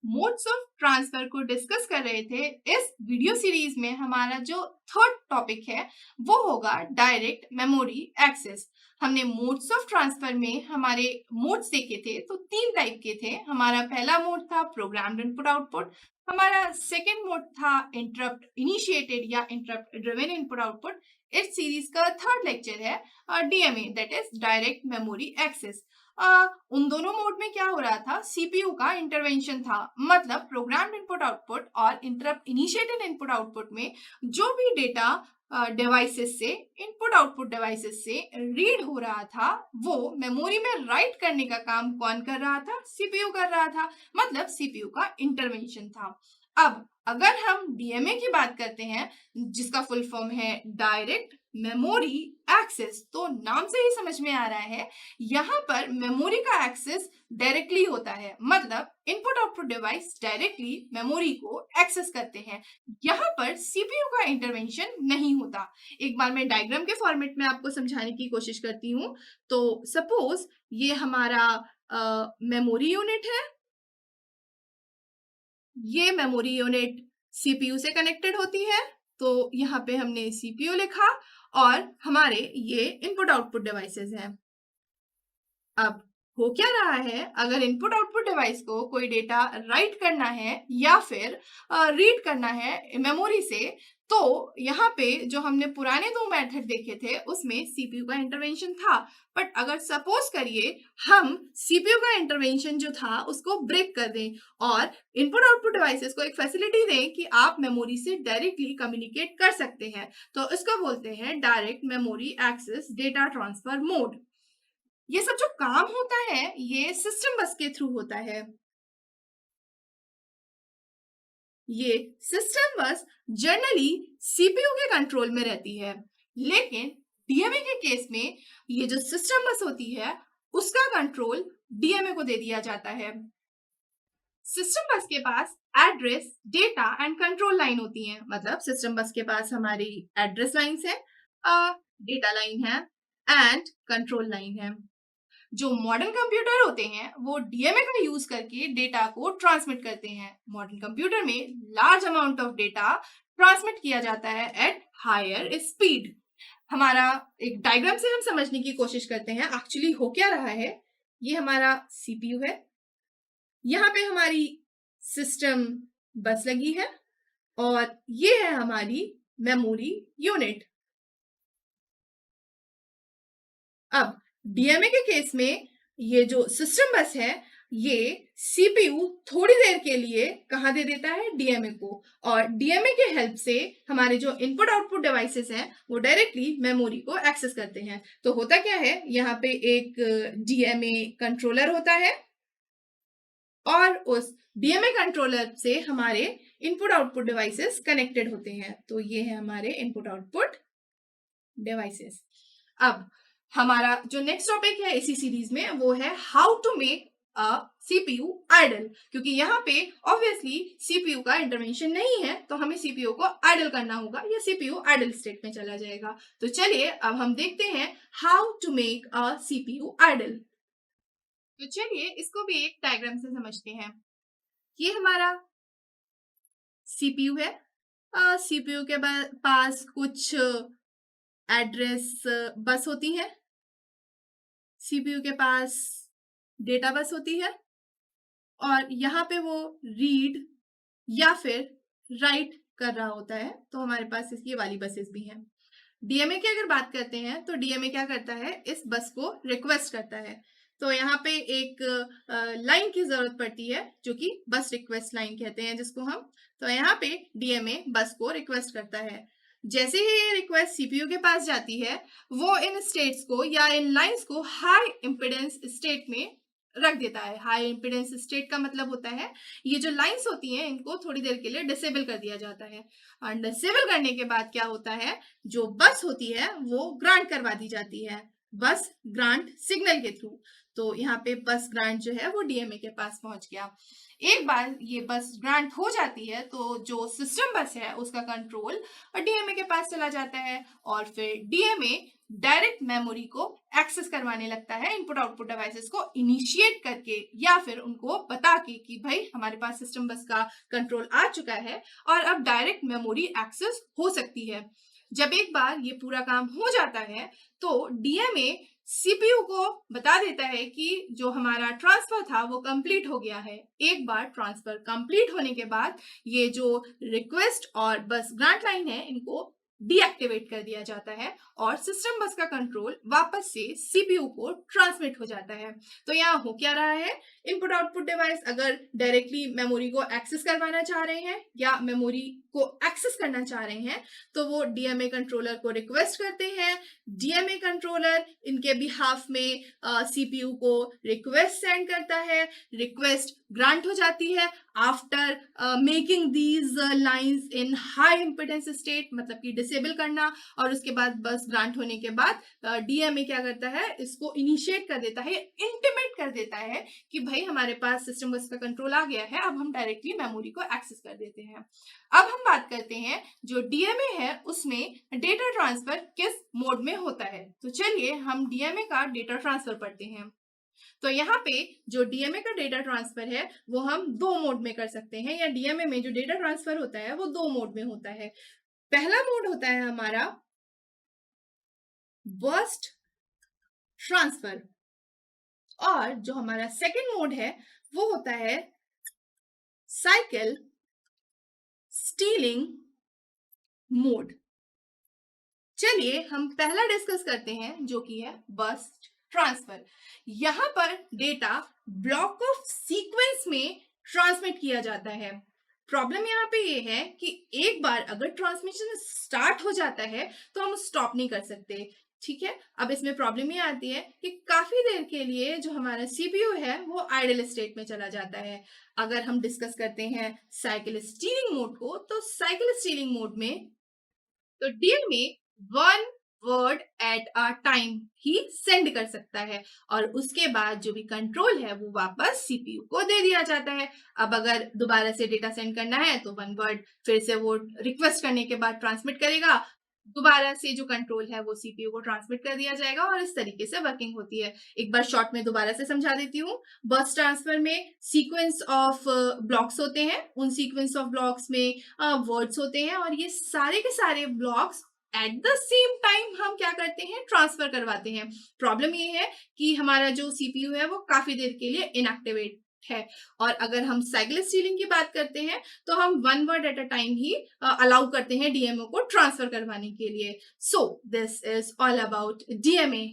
Modes of transfer को discuss कर रहे थे। इस वीडियो सीरीज में हमारा जो थर्ड टॉपिक है वो होगा डायरेक्ट मेमोरी एक्सेस। हमने मोड्स ऑफ ट्रांसफर में हमारे मोड्स देखे थे, तो 3 टाइप के थे। हमारा पहला मोड था प्रोग्राम्ड इनपुट आउटपुट, हमारा सेकेंड मोड था इंटरप्ट इनिशिएटेड या इंटरप्ट ड्रिवन इनपुट आउटपुट। इस सीरीज का थर्ड लेक्चर है DMA, that is direct memory access. उन दोनों मोड में क्या हो रहा था, सीपीयू का इंटरवेंशन था। मतलब प्रोग्राम्ड इनपुट आउटपुट और इंटरप्ट इनिशिएटेड इनपुट आउटपुट में जो भी डेटा डिवाइसेस से, इनपुट आउटपुट डिवाइसेस से रीड हो रहा था, वो मेमोरी में राइट करने का काम कौन कर रहा था, सीपीयू कर रहा था। मतलब सीपीयू का इंटरवेंशन था। अब अगर हम डीएमए की बात करते हैं, जिसका फुल फॉर्म है डायरेक्ट मेमोरी एक्सेस, तो नाम से ही समझ में आ रहा है यहाँ पर मेमोरी का एक्सेस डायरेक्टली होता है। मतलब input output device directly memory को एक्सेस करते हैं। यहाँ पर सीपीयू का इंटरवेंशन नहीं होता। एक बार मैं डायग्राम के फॉर्मेट में आपको समझाने की कोशिश करती हूँ। तो सपोज ये हमारा मेमोरी यूनिट है। ये मेमोरी यूनिट सीपीयू से कनेक्टेड होती है, तो यहाँ पे हमने सीपीयू लिखा और हमारे ये इनपुट आउटपुट डिवाइसेस हैं। अब हो क्या रहा है, अगर इनपुट आउटपुट डिवाइस को कोई डेटा राइट करना है या फिर रीड करना है मेमोरी से, तो यहाँ पे जो हमने पुराने 2 मेथड देखे थे उसमें सीपीयू का इंटरवेंशन था। बट अगर सपोज करिए हम सीपीयू का इंटरवेंशन जो था उसको ब्रेक कर दें और इनपुट आउटपुट डिवाइसेस को एक फैसिलिटी दें कि आप मेमोरी से डायरेक्टली कम्युनिकेट कर सकते हैं, तो इसको बोलते हैं direct memory access data transfer mode. ये सब जो काम होता है ये सिस्टम बस के थ्रू होता है। ये सिस्टम बस जनरली सीपीयू के कंट्रोल में रहती है, लेकिन डीएमए के केस में ये जो सिस्टम बस होती है उसका कंट्रोल डीएमए को दे दिया जाता है। सिस्टम बस के पास address, data and control line होती हैं। मतलब सिस्टम बस के पास हमारी एड्रेस लाइन्स है, डेटा लाइन है एंड कंट्रोल लाइन है। जो मॉडर्न कंप्यूटर होते हैं वो डीएमए का यूज करके डेटा को ट्रांसमिट करते हैं। मॉडर्न कंप्यूटर में large amount of data transmit किया जाता है एट हायर स्पीड। हमारा एक डायग्राम से हम समझने की कोशिश करते हैं एक्चुअली हो क्या रहा है। ये हमारा सीपीयू है, यहाँ पे हमारी सिस्टम बस लगी है और ये है हमारी मेमोरी यूनिट। अब डीएमए के केस में ये जो सिस्टम बस है ये सीपीयू थोड़ी देर के लिए कहाँ दे देता है, डीएमए को, और डीएमए के हेल्प से हमारे जो इनपुट आउटपुट डिवाइसेस हैं वो डायरेक्टली मेमोरी को एक्सेस करते हैं। तो होता क्या है, यहाँ पे एक डीएमए कंट्रोलर होता है और उस डीएमए कंट्रोलर से हमारे इनपुट आउटपुट डिवाइसेस कनेक्टेड होते हैं। तो ये है हमारे इनपुट आउटपुट डिवाइसेस। अब हमारा जो नेक्स्ट टॉपिक है इसी सीरीज में वो है how to make a CPU idle. क्योंकि यहाँ पे ऑब्वियसली सीपीयू का इंटरवेंशन नहीं है, तो हमें सीपीयू को आइडल करना होगा या सीपीयू आइडल स्टेट में चला जाएगा। तो चलिए अब हम देखते हैं how to make a CPU idle. तो चलिए इसको भी एक डायग्राम से समझते हैं। ये हमारा सीपीयू है। सीपीयू के पास कुछ एड्रेस बस होती है, सीपीयू के पास डेटा बस होती है और यहाँ पे वो रीड या फिर राइट कर रहा होता है। तो हमारे पास इसकी वाली बसेस भी हैं। डीएमए की अगर बात करते हैं तो डीएमए क्या करता है, इस बस को रिक्वेस्ट करता है। तो यहाँ पे एक लाइन की जरूरत पड़ती है जो कि बस रिक्वेस्ट लाइन कहते हैं जिसको हम। तो यहाँ पे डीएमए बस को रिक्वेस्ट करता है। जैसे ही ये रिक्वेस्ट सीपीयू के पास जाती है वो इन स्टेट्स को या इन लाइंस को हाई इम्पिडेंस स्टेट में रख देता है। हाई इम्पिडेंस स्टेट का मतलब होता है ये जो लाइंस होती हैं इनको थोड़ी देर के लिए डिसेबल कर दिया जाता है। और डिसेबल करने के बाद क्या होता है, जो बस होती है वो ग्रांट करवा दी जाती है, बस ग्रांट सिग्नल के थ्रू। तो यहाँ पे बस ग्रांट जो है वो डीएमए के पास पहुंच गया। एक बार ये बस ग्रांट हो जाती है तो जो सिस्टम बस है उसका कंट्रोल डीएमए के पास चला जाता है और फिर डीएमए डायरेक्ट मेमोरी को एक्सेस करवाने लगता है इनपुट आउटपुट डिवाइसेस को इनिशिएट करके या फिर उनको बता के कि भाई हमारे पास सिस्टम बस का कंट्रोल आ चुका है और अब डायरेक्ट मेमोरी एक्सेस हो सकती है। जब एक बार ये पूरा काम हो जाता है तो डीएमए सीपीयू को बता देता है कि जो हमारा ट्रांसफर था वो कंप्लीट हो गया है। एक बार ट्रांसफर कंप्लीट होने के बाद ये जो रिक्वेस्ट और बस ग्रांट लाइन है इनको डीएक्टिवेट कर दिया जाता है और सिस्टम बस का कंट्रोल वापस से सीपीयू को ट्रांसमिट हो जाता है। तो यहाँ हो क्या रहा है, इनपुट आउटपुट डिवाइस अगर डायरेक्टली मेमोरी को एक्सेस करवाना चाह रहे हैं या मेमोरी को एक्सेस करना चाह रहे हैं तो वो डीएमए कंट्रोलर को रिक्वेस्ट करते हैं। डीएमए कंट्रोलर इनके बिहाफ में सीपीयू को रिक्वेस्ट सेंड करता है, रिक्वेस्ट ग्रांट हो जाती है after making these lines in high impedance state, मतलब कि डिसेबल करना, और उसके बाद बस ग्रांट होने के बाद डीएमए क्या करता है, इसको इनिशिएट कर देता है, इंटीमेट कर देता है कि भाई हमारे पास सिस्टम बस का कंट्रोल आ गया है, अब हम डायरेक्टली मेमोरी को एक्सेस कर देते हैं। अब हम बात करते हैं जो डीएमए है उसमें डेटा ट्रांसफर किस मोड में होता है। तो चलिए हम डीएमए का डेटा ट्रांसफर पढ़ते हैं। तो यहाँ पे जो डीएमए का डेटा ट्रांसफर है वो हम दो मोड में कर सकते हैं, या डीएमए में जो डेटा ट्रांसफर होता है वो दो मोड में होता है। पहला मोड होता है हमारा बर्स्ट ट्रांसफर और जो हमारा सेकंड मोड है वो होता है साइकिल स्टीलिंग मोड। चलिए हम पहला डिस्कस करते हैं जो कि है बर्स्ट ट्रांसफर। यहां पर डेटा ब्लॉक ऑफ सीक्वेंस में ट्रांसमिट किया जाता है। प्रॉब्लम यहाँ पे ये है कि एक बार अगर ट्रांसमिशन स्टार्ट हो जाता है तो हम स्टॉप नहीं कर सकते, ठीक है। अब इसमें प्रॉब्लम ये आती है कि काफी देर के लिए जो हमारा सीपीयू है वो आइडल स्टेट में चला जाता है। अगर हम डिस्कस करते हैं साइकिल स्टीलिंग मोड को, तो साइकिल स्टीलिंग मोड में तो DMA one word at a time he send कर सकता है और उसके बाद जो भी कंट्रोल है वो वापस सीपीयू को दे दिया जाता है। अब अगर दोबारा से डेटा सेंड करना है तो वन वर्ड फिर से वो रिक्वेस्ट करने के बाद ट्रांसमिट करेगा, दोबारा से जो कंट्रोल है वो सीपीयू को ट्रांसमिट कर दिया जाएगा और इस तरीके से वर्किंग होती है। एक बार शॉर्ट में दोबारा से समझा देती हूँ। बस ट्रांसफर में सीक्वेंस ऑफ ब्लॉक्स होते हैं, उन सीक्वेंस ऑफ ब्लॉक्स में वर्ड्स होते हैं और ये सारे के सारे blocks at the same time हम क्या करते हैं, ट्रांसफर करवाते हैं। प्रॉब्लम ये है कि हमारा जो सीपीयू है वो काफी देर के लिए इनएक्टिवेट है। और अगर हम साइकिल स्टीलिंग की बात करते हैं तो हम one word at a time he allow करते हैं डीएमए को ट्रांसफर करवाने के लिए। So this is all about DMA.